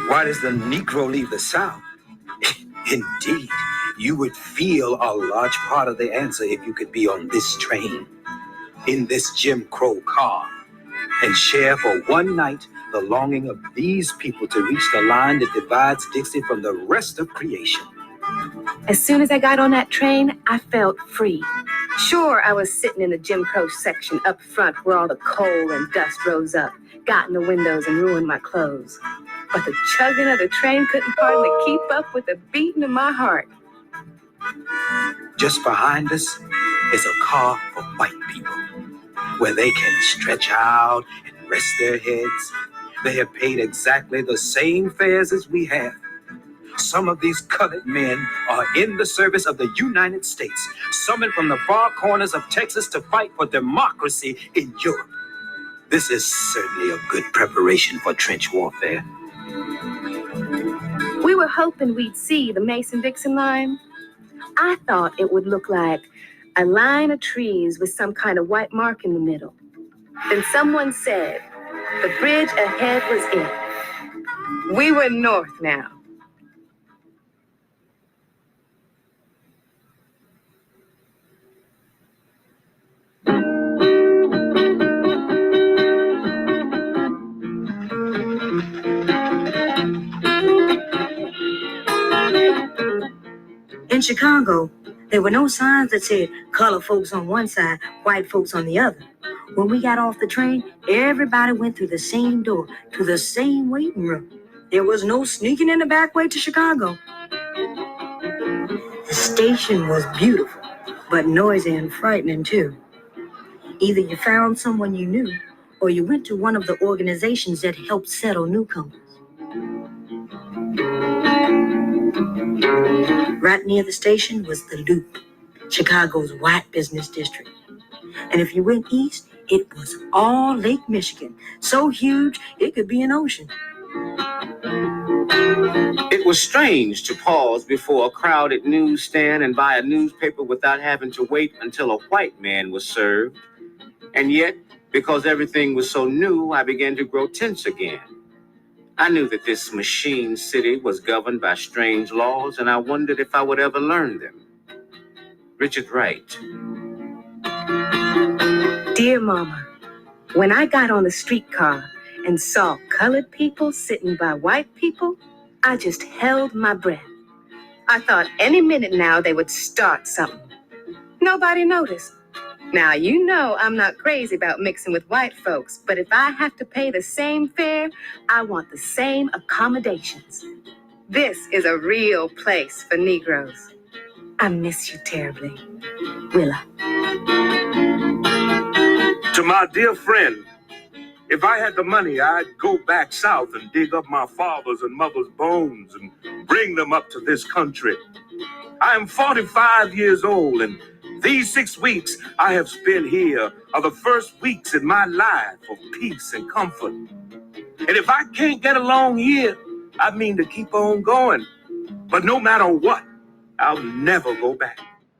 Why does the Negro leave the South? Indeed, you would feel a large part of the answer if you could be on this train, in this Jim Crow car, and share for one night the longing of these people to reach the line that divides Dixie from the rest of creation. As soon as I got on that train, I felt free. Sure, I was sitting in the Jim Crow section up front where all the coal and dust rose up, got in the windows and ruined my clothes. But the chugging of the train couldn't hardly keep up with the beating of my heart. Just behind us is a car for white people, where they can stretch out and rest their heads. They have paid exactly the same fares as we have. Some of these colored men are in the service of the United States, summoned from the far corners of Texas to fight for democracy in Europe. This is certainly a good preparation for trench warfare. We were hoping we'd see the Mason-Dixon line. I thought it would look like a line of trees with some kind of white mark in the middle. Then someone said the bridge ahead was it. We were north now. In Chicago, there were no signs that said colored folks on one side, white folks on the other. When we got off the train, everybody went through the same door, to the same waiting room. There was no sneaking in the back way to Chicago. The station was beautiful, but noisy and frightening too. Either you found someone you knew, or you went to one of the organizations that helped settle newcomers. Right near the station was the Loop, Chicago's white business district. And if you went east, it was all Lake Michigan, so huge it could be an ocean. It was strange to pause before a crowded newsstand and buy a newspaper without having to wait until a white man was served. And yet, because everything was so new, I began to grow tense again. I knew that this machine city was governed by strange laws, and I wondered if I would ever learn them. Richard Wright. Dear Mama, when I got on the streetcar and saw colored people sitting by white people, I just held my breath. I thought any minute now they would start something. Nobody noticed. Now, you know I'm not crazy about mixing with white folks, but if I have to pay the same fare, I want the same accommodations. This is a real place for Negroes. I miss you terribly. Willa. To my dear friend, if I had the money, I'd go back south and dig up my father's and mother's bones and bring them up to this country. I am 45 years old, and these 6 weeks I have spent here are the first weeks in my life of peace and comfort. And if I can't get along here, I mean to keep on going. But no matter what, I'll never go back.